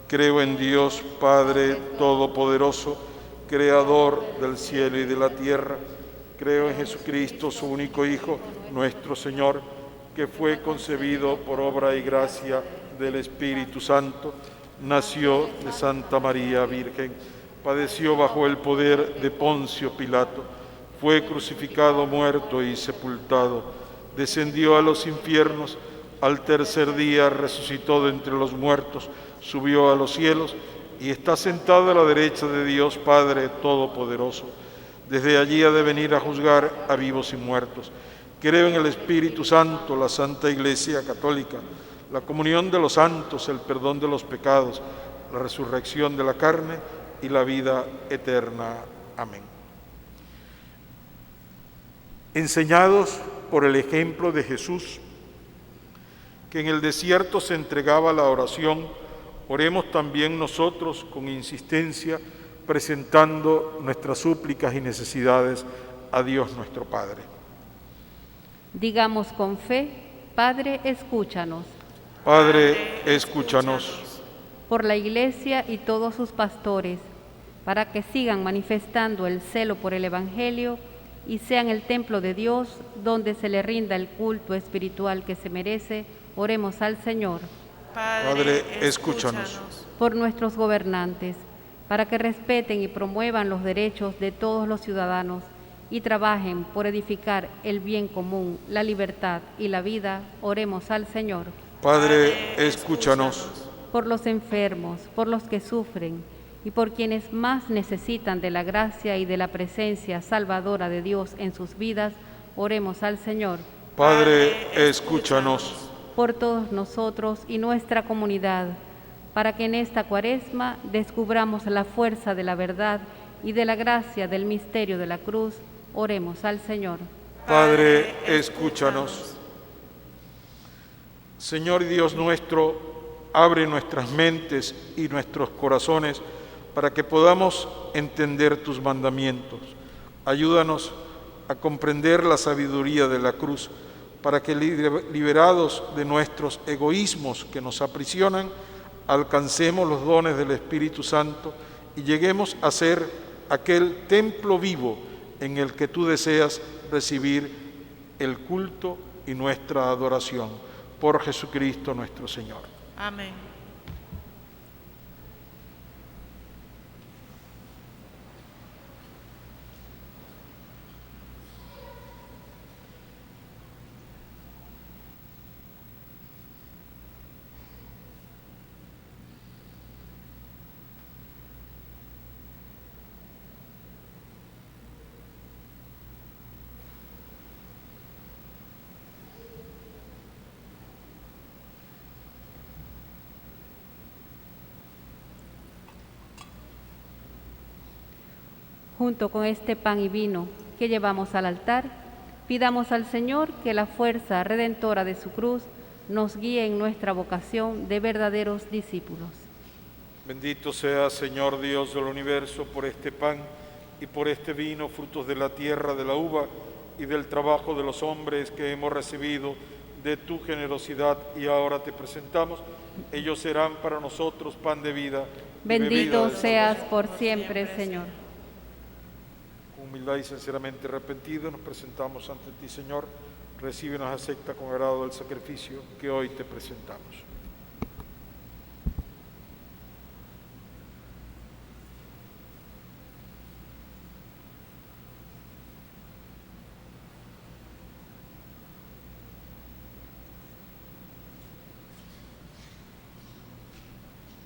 Speaker 3: creo en Dios Padre Todopoderoso, Creador del cielo y de la tierra. Creo en Jesucristo, su único Hijo, nuestro Señor, que fue concebido por obra y gracia del Espíritu Santo, nació de Santa María Virgen, padeció bajo el poder de Poncio Pilato, fue crucificado, muerto y sepultado, descendió a los infiernos, al tercer día resucitó de entre los muertos, subió a los cielos y está sentado a la derecha de Dios Padre Todopoderoso. Desde allí ha de venir a juzgar a vivos y muertos. Creo en el Espíritu Santo, la Santa Iglesia Católica, la comunión de los santos, el perdón de los pecados, la resurrección de la carne y la vida eterna. Amén. Enseñados por el ejemplo de Jesús, que en el desierto se entregaba a la oración, oremos también nosotros con insistencia, presentando nuestras súplicas y necesidades a Dios nuestro Padre.
Speaker 2: Digamos con fe, Padre, escúchanos.
Speaker 3: Padre, escúchanos.
Speaker 2: Por la Iglesia y todos sus pastores, para que sigan manifestando el celo por el Evangelio y sean el templo de Dios, donde se le rinda el culto espiritual que se merece, oremos al Señor.
Speaker 3: Padre, escúchanos.
Speaker 2: Por nuestros gobernantes, para que respeten y promuevan los derechos de todos los ciudadanos y trabajen por edificar el bien común, la libertad y la vida, oremos al Señor.
Speaker 3: Padre, escúchanos.
Speaker 2: Por los enfermos, por los que sufren y por quienes más necesitan de la gracia y de la presencia salvadora de Dios en sus vidas, oremos al Señor.
Speaker 3: Padre, escúchanos.
Speaker 2: Por todos nosotros y nuestra comunidad, para que en esta Cuaresma descubramos la fuerza de la verdad y de la gracia del misterio de la cruz, oremos al Señor.
Speaker 3: Padre, escúchanos. Señor y Dios nuestro, abre nuestras mentes y nuestros corazones para que podamos entender tus mandamientos. Ayúdanos a comprender la sabiduría de la cruz, para que liberados de nuestros egoísmos que nos aprisionan, alcancemos los dones del Espíritu Santo y lleguemos a ser aquel templo vivo en el que tú deseas recibir el culto y nuestra adoración. Por Jesucristo nuestro Señor.
Speaker 4: Amén.
Speaker 2: Junto con este pan y vino que llevamos al altar, pidamos al Señor que la fuerza redentora de su cruz nos guíe en nuestra vocación de verdaderos discípulos.
Speaker 3: Bendito sea, Señor Dios del universo, por este pan y por este vino, frutos de la tierra, de la uva y del trabajo de los hombres que hemos recibido de tu generosidad y ahora te presentamos. Ellos serán para nosotros pan de vida.
Speaker 2: Bendito seas por siempre, Señor.
Speaker 3: Con humildad y sinceramente arrepentidos nos presentamos ante ti, Señor. Recíbenos, acepta con agrado el sacrificio que hoy te presentamos.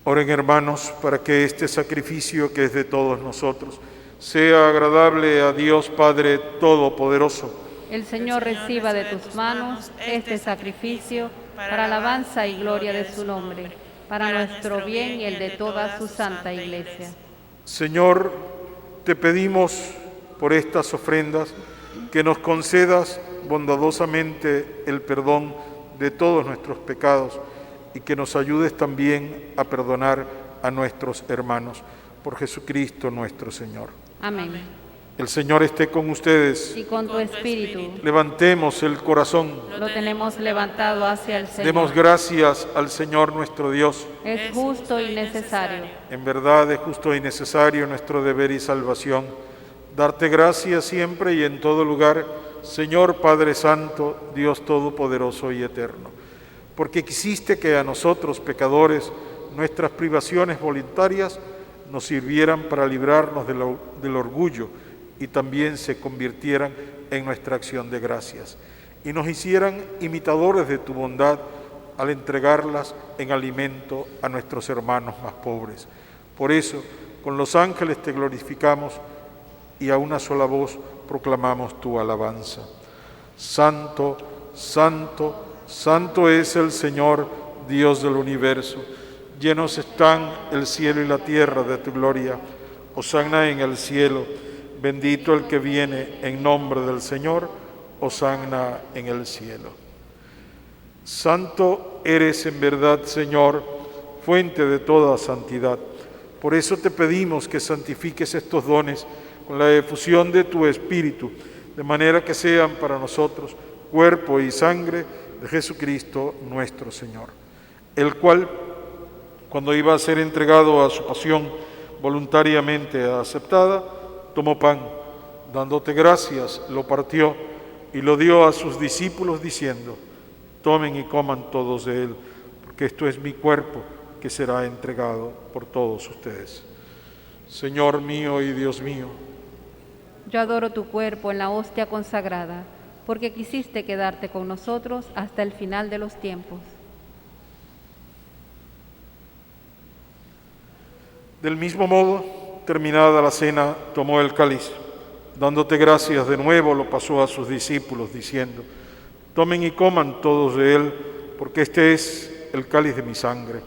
Speaker 3: Oren, hermanos, para que este sacrificio que es de todos nosotros sea agradable a Dios Padre Todopoderoso.
Speaker 2: El Señor reciba de tus manos este sacrificio para alabanza y gloria de su nombre, para nuestro bien y el de toda su santa Iglesia.
Speaker 3: Señor, te pedimos por estas ofrendas que nos concedas bondadosamente el perdón de todos nuestros pecados y que nos ayudes también a perdonar a nuestros hermanos. Por Jesucristo nuestro Señor.
Speaker 2: Amén.
Speaker 3: El Señor esté con ustedes.
Speaker 2: Y con tu espíritu.
Speaker 3: Levantemos el corazón.
Speaker 2: Lo tenemos levantado hacia el Señor.
Speaker 3: Demos gracias al Señor nuestro Dios.
Speaker 2: Es justo y necesario.
Speaker 3: En verdad es justo y necesario nuestro deber y salvación. Darte gracias siempre y en todo lugar, Señor Padre Santo, Dios Todopoderoso y Eterno. Porque quisiste que a nosotros, pecadores, nuestras privaciones voluntarias nos sirvieran para librarnos del orgullo y también se convirtieran en nuestra acción de gracias y nos hicieran imitadores de tu bondad al entregarlas en alimento a nuestros hermanos más pobres. Por eso, con los ángeles te glorificamos y a una sola voz proclamamos tu alabanza. Santo, santo, santo es el Señor, Dios del universo. Llenos están el cielo y la tierra de tu gloria. Hosana en el cielo. Bendito el que viene en nombre del Señor. Hosana en el cielo. Santo eres en verdad, Señor, fuente de toda santidad. Por eso te pedimos que santifiques estos dones con la efusión de tu Espíritu, de manera que sean para nosotros cuerpo y sangre de Jesucristo nuestro Señor, el cual, cuando iba a ser entregado a su pasión voluntariamente aceptada, tomó pan, dándote gracias, lo partió y lo dio a sus discípulos diciendo: tomen y coman todos de él, porque esto es mi cuerpo que será entregado por todos ustedes. Señor mío y Dios mío,
Speaker 2: yo adoro tu cuerpo en la hostia consagrada, porque quisiste quedarte con nosotros hasta el final de los tiempos.
Speaker 3: Del mismo modo, terminada la cena, tomó el cáliz. Dándote gracias de nuevo, lo pasó a sus discípulos, diciendo: tomen y coman todos de él, porque este es el cáliz de mi sangre,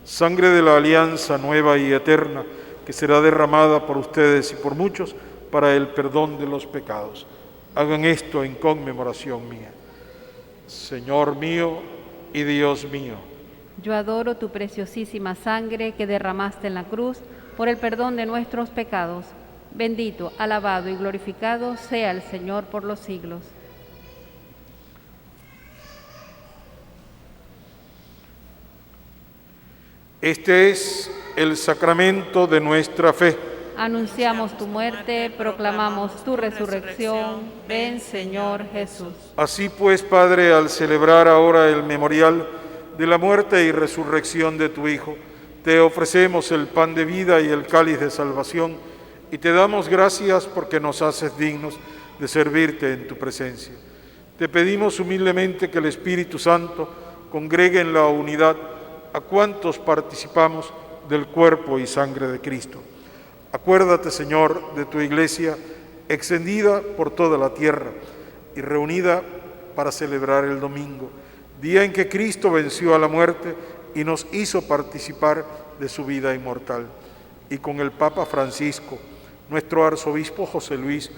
Speaker 3: sangre de la alianza nueva y eterna, que será derramada por ustedes y por muchos para el perdón de los pecados. Hagan esto en conmemoración mía. Señor mío y Dios mío,
Speaker 2: yo adoro tu preciosísima sangre que derramaste en la cruz por el perdón de nuestros pecados. Bendito, alabado y glorificado sea el Señor por los siglos.
Speaker 3: Este es el sacramento de nuestra fe.
Speaker 2: Anunciamos tu muerte, proclamamos tu resurrección. Ven, Señor Jesús.
Speaker 3: Así pues, Padre, al celebrar ahora el memorial de la muerte y resurrección de tu Hijo, te ofrecemos el pan de vida y el cáliz de salvación, y te damos gracias porque nos haces dignos de servirte en tu presencia. Te pedimos humildemente que el Espíritu Santo congregue en la unidad a cuantos participamos del cuerpo y sangre de Cristo. Acuérdate, Señor, de tu Iglesia extendida por toda la tierra y reunida para celebrar el domingo, día en que Cristo venció a la muerte y nos hizo participar de su vida inmortal. Y con el Papa Francisco, nuestro arzobispo José Luis,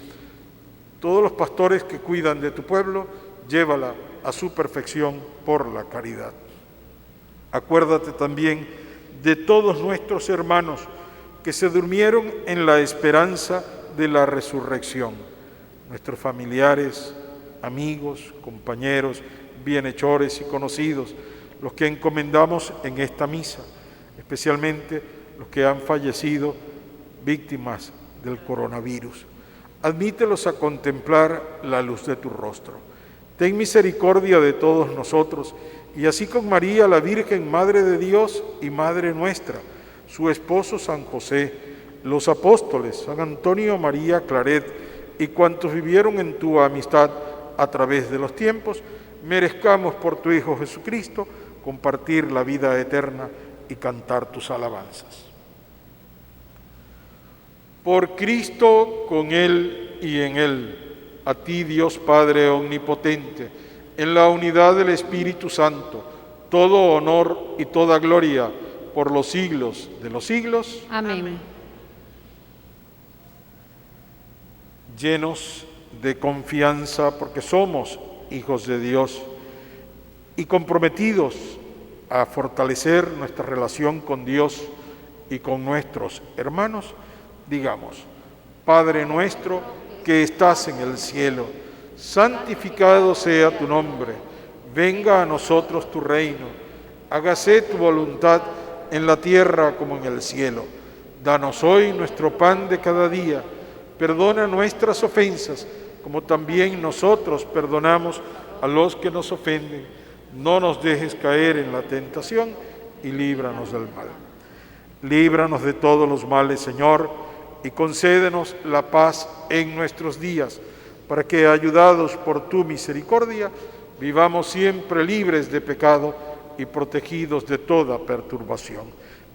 Speaker 3: todos los pastores que cuidan de tu pueblo, llévala a su perfección por la caridad. Acuérdate también de todos nuestros hermanos que se durmieron en la esperanza de la resurrección, nuestros familiares, amigos, compañeros, bienhechores y conocidos, los que encomendamos en esta misa, especialmente los que han fallecido víctimas del coronavirus. Admítelos a contemplar la luz de tu rostro. Ten misericordia de todos nosotros, y así con María, la Virgen, Madre de Dios y Madre nuestra, su esposo San José, los apóstoles, San Antonio María Claret, y cuantos vivieron en tu amistad a través de los tiempos, merezcamos por tu Hijo Jesucristo compartir la vida eterna y cantar tus alabanzas. Por Cristo, con Él y en Él, a ti, Dios Padre omnipotente, en la unidad del Espíritu Santo, todo honor y toda gloria por los siglos de los siglos.
Speaker 2: Amén.
Speaker 3: Llenos de confianza porque somos hijos de Dios y comprometidos a fortalecer nuestra relación con Dios y con nuestros hermanos, digamos: Padre nuestro que estás en el cielo, santificado sea tu nombre, venga a nosotros tu reino, hágase tu voluntad en la tierra como en el cielo. Danos hoy nuestro pan de cada día, perdona nuestras ofensas, como también nosotros perdonamos a los que nos ofenden. No nos dejes caer en la tentación y líbranos del mal. Líbranos de todos los males, Señor, y concédenos la paz en nuestros días, para que, ayudados por tu misericordia, vivamos siempre libres de pecado y protegidos de toda perturbación,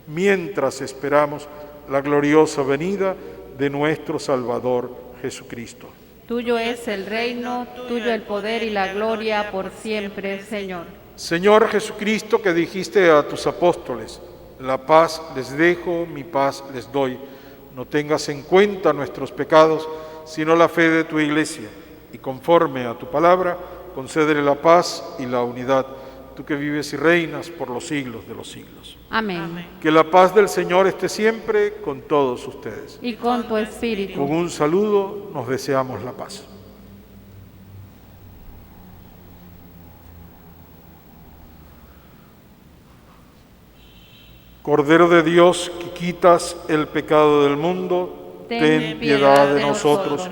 Speaker 3: mientras esperamos la gloriosa venida de nuestro Salvador Jesucristo.
Speaker 2: Tuyo es el reino, tuyo el poder y la gloria por siempre, Señor.
Speaker 3: Señor Jesucristo, que dijiste a tus apóstoles: la paz les dejo, mi paz les doy. No tengas en cuenta nuestros pecados, sino la fe de tu Iglesia, y conforme a tu palabra, concédele la paz y la unidad, tú que vives y reinas por los siglos de los siglos.
Speaker 2: Amén.
Speaker 3: Que la paz del Señor esté siempre con todos ustedes.
Speaker 2: Y con tu espíritu.
Speaker 3: Con un saludo nos deseamos la paz. Cordero de Dios, que quitas el pecado del mundo, ten piedad de nosotros.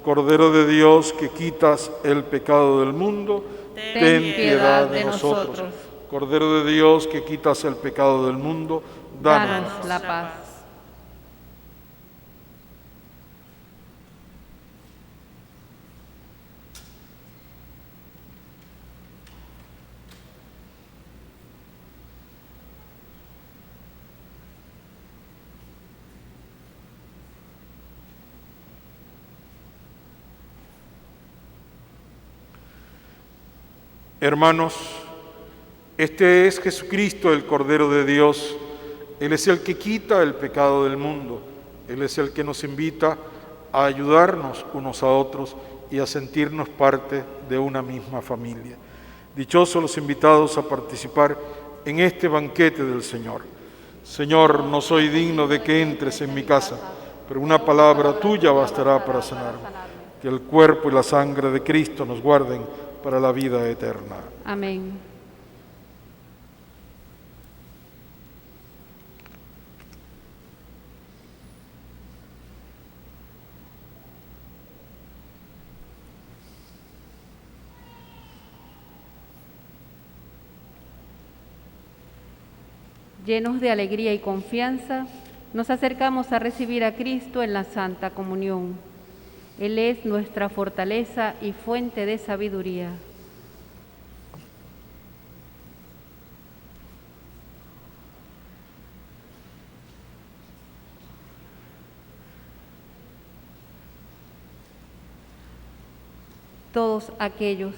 Speaker 3: Cordero de Dios, que quitas el pecado del mundo, ten piedad de nosotros. Cordero de Dios, que quitas el pecado del mundo, danos
Speaker 2: la paz.
Speaker 3: Hermanos, este es Jesucristo, el Cordero de Dios. Él es el que quita el pecado del mundo. Él es el que nos invita a ayudarnos unos a otros y a sentirnos parte de una misma familia. Dichosos los invitados a participar en este banquete del Señor. Señor, no soy digno de que entres en mi casa, pero una palabra tuya bastará para sanarme. Que el cuerpo y la sangre de Cristo nos guarden para la vida eterna.
Speaker 2: Amén. Llenos de alegría y confianza, nos acercamos a recibir a Cristo en la Santa Comunión. Él es nuestra fortaleza y fuente de sabiduría. Todos aquellos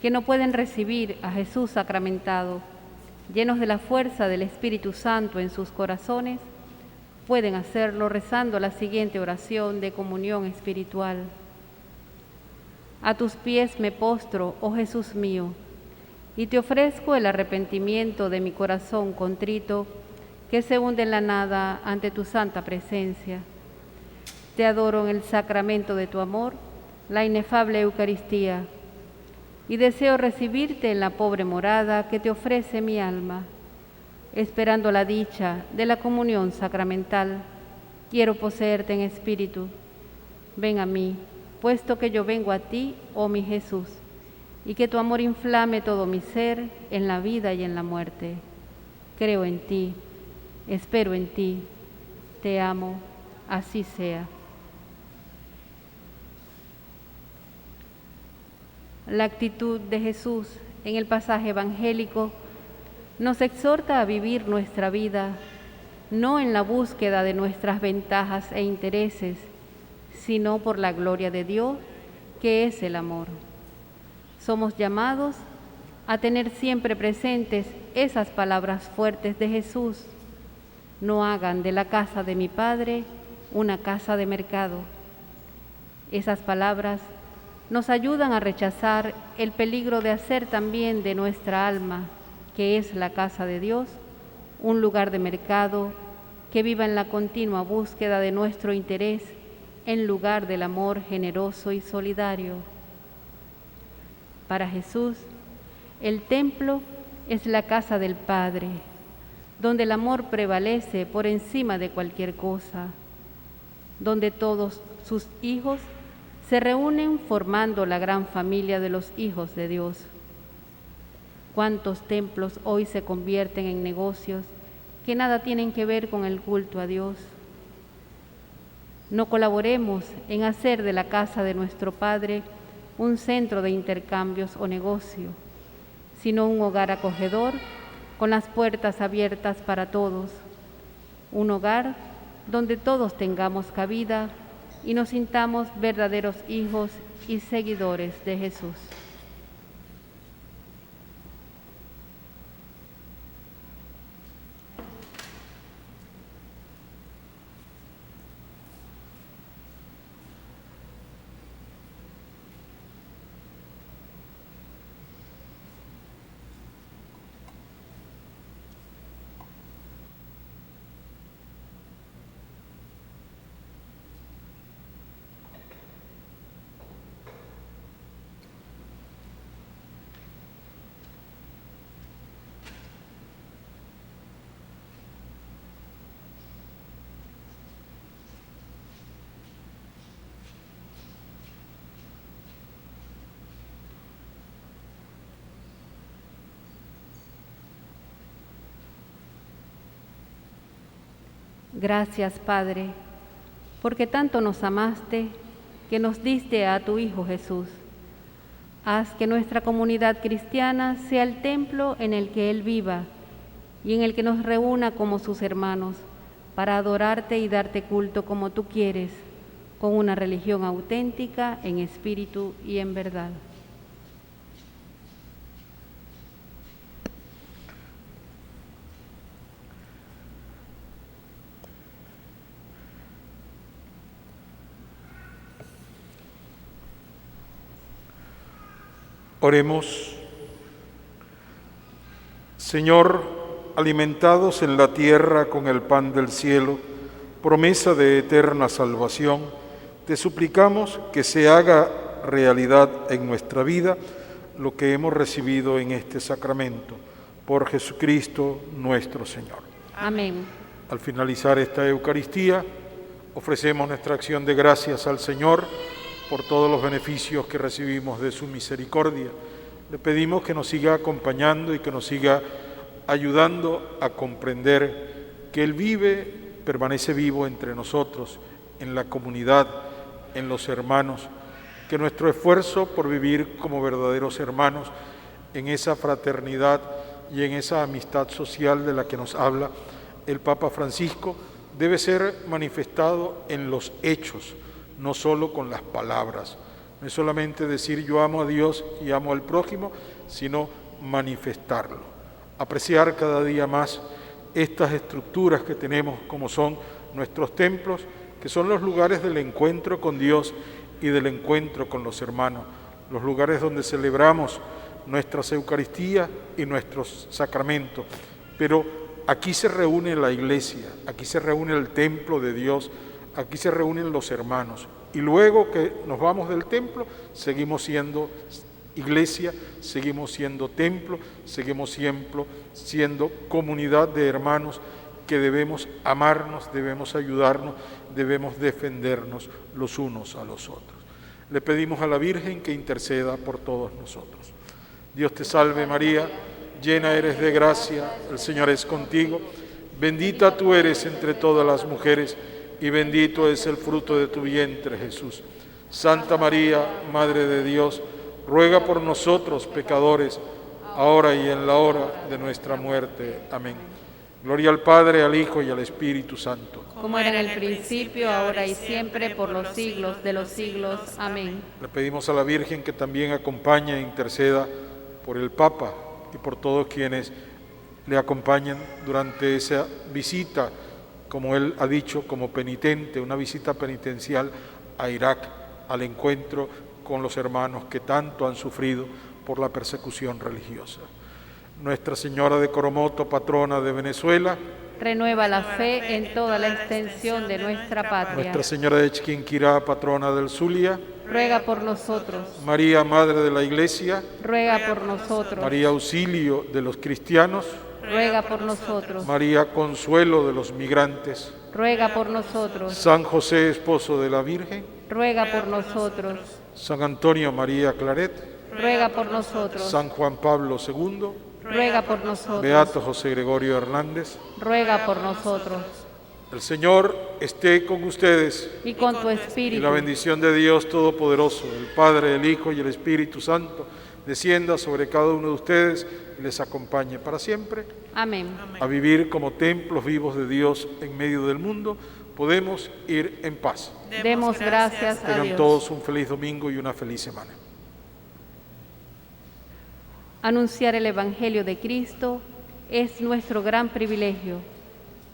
Speaker 2: que no pueden recibir a Jesús sacramentado, llenos de la fuerza del Espíritu Santo en sus corazones, pueden hacerlo rezando la siguiente oración de comunión espiritual. A tus pies me postro, oh Jesús mío, y te ofrezco el arrepentimiento de mi corazón contrito, que se hunde en la nada ante tu santa presencia. Te adoro en el sacramento de tu amor, la inefable Eucaristía, y deseo recibirte en la pobre morada que te ofrece mi alma. Esperando la dicha de la comunión sacramental, quiero poseerte en espíritu. Ven a mí, puesto que yo vengo a ti, oh mi Jesús, y que tu amor inflame todo mi ser en la vida y en la muerte. Creo en ti, espero en ti, te amo, así sea. La actitud de Jesús en el pasaje evangélico nos exhorta a vivir nuestra vida no en la búsqueda de nuestras ventajas e intereses, sino por la gloria de Dios, que es el amor. Somos llamados a tener siempre presentes esas palabras fuertes de Jesús: no hagan de la casa de mi Padre una casa de mercado. Esas palabras nos ayudan a rechazar el peligro de hacer también de nuestra alma, que es la casa de Dios, un lugar de mercado que viva en la continua búsqueda de nuestro interés en lugar del amor generoso y solidario. Para Jesús, el templo es la casa del Padre, donde el amor prevalece por encima de cualquier cosa, donde todos sus hijos se reúnen formando la gran familia de los hijos de Dios. ¿Cuántos templos hoy se convierten en negocios que nada tienen que ver con el culto a Dios? No colaboremos en hacer de la casa de nuestro Padre un centro de intercambios o negocio, sino un hogar acogedor con las puertas abiertas para todos, un hogar donde todos tengamos cabida y nos sintamos verdaderos hijos y seguidores de Jesús. Gracias, Padre, porque tanto nos amaste que nos diste a tu Hijo Jesús. Haz que nuestra comunidad cristiana sea el templo en el que Él viva y en el que nos reúna como sus hermanos para adorarte y darte culto como tú quieres, con una religión auténtica en espíritu y en verdad.
Speaker 3: Oremos. Señor, alimentados en la tierra con el pan del cielo, promesa de eterna salvación, te suplicamos que se haga realidad en nuestra vida lo que hemos recibido en este sacramento, por Jesucristo nuestro Señor.
Speaker 2: Amén.
Speaker 3: Al finalizar esta Eucaristía, ofrecemos nuestra acción de gracias al Señor por todos los beneficios que recibimos de su misericordia. Le pedimos que nos siga acompañando y que nos siga ayudando a comprender que Él permanece vivo entre nosotros, en la comunidad, en los hermanos, que nuestro esfuerzo por vivir como verdaderos hermanos, en esa fraternidad y en esa amistad social de la que nos habla el Papa Francisco, debe ser manifestado en los hechos, no solo con las palabras. No es solamente decir yo amo a Dios y amo al prójimo, sino manifestarlo. Apreciar cada día más estas estructuras que tenemos como son nuestros templos, que son los lugares del encuentro con Dios y del encuentro con los hermanos, los lugares donde celebramos nuestras Eucaristías y nuestros sacramentos. Pero aquí se reúne la iglesia, aquí se reúne el templo de Dios, aquí se reúnen los hermanos. Y luego que nos vamos del templo, seguimos siendo iglesia, seguimos siendo templo, seguimos siendo comunidad de hermanos que debemos amarnos, debemos ayudarnos, debemos defendernos los unos a los otros. Le pedimos a la Virgen que interceda por todos nosotros. Dios te salve María, llena eres de gracia, el Señor es contigo, bendita tú eres entre todas las mujeres y bendito es el fruto de tu vientre Jesús. Santa María, Madre de Dios, ruega por nosotros pecadores, ahora y en la hora de nuestra muerte. Amén. Gloria al Padre, al Hijo y al Espíritu Santo.
Speaker 2: Como era en el principio, ahora y siempre, por los siglos de los siglos. Amén.
Speaker 3: Le pedimos a la Virgen que también acompañe e interceda por el Papa y por todos quienes le acompañan durante esa visita, como él ha dicho, como penitente, una visita penitencial a Irak, al encuentro con los hermanos que tanto han sufrido por la persecución religiosa. Nuestra Señora de Coromoto, patrona de Venezuela,
Speaker 2: renueva la fe en toda la extensión de nuestra patria.
Speaker 3: Nuestra Señora de Chiquinquirá, patrona del Zulia,
Speaker 2: ruega por nosotros.
Speaker 3: María, Madre de la Iglesia,
Speaker 2: ruega por nosotros.
Speaker 3: María, auxilio de los cristianos,
Speaker 2: ruega por nosotros.
Speaker 3: María, consuelo de los migrantes,
Speaker 2: ruega por nosotros.
Speaker 3: San José, esposo de la Virgen,
Speaker 2: ruega por nosotros.
Speaker 3: San Antonio María Claret,
Speaker 2: ruega por nosotros.
Speaker 3: San Juan Pablo II,
Speaker 2: ruega por nosotros.
Speaker 3: Beato José Gregorio Hernández,
Speaker 2: ruega por nosotros.
Speaker 3: El Señor esté con ustedes
Speaker 2: y con tu
Speaker 3: y
Speaker 2: espíritu.
Speaker 3: la bendición de Dios Todopoderoso, el Padre, el Hijo y el Espíritu Santo, descienda sobre cada uno de ustedes y les acompañe para siempre.
Speaker 2: Amén.
Speaker 3: A vivir como templos vivos de Dios en medio del mundo, podemos ir en paz.
Speaker 2: Demos gracias a
Speaker 3: Tengan
Speaker 2: Dios.
Speaker 3: todos un feliz domingo y una feliz semana.
Speaker 2: Anunciar el Evangelio de Cristo es nuestro gran privilegio.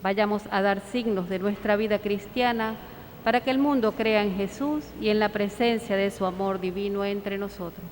Speaker 2: Vayamos a dar signos de nuestra vida cristiana para que el mundo crea en Jesús y en la presencia de su amor divino entre nosotros.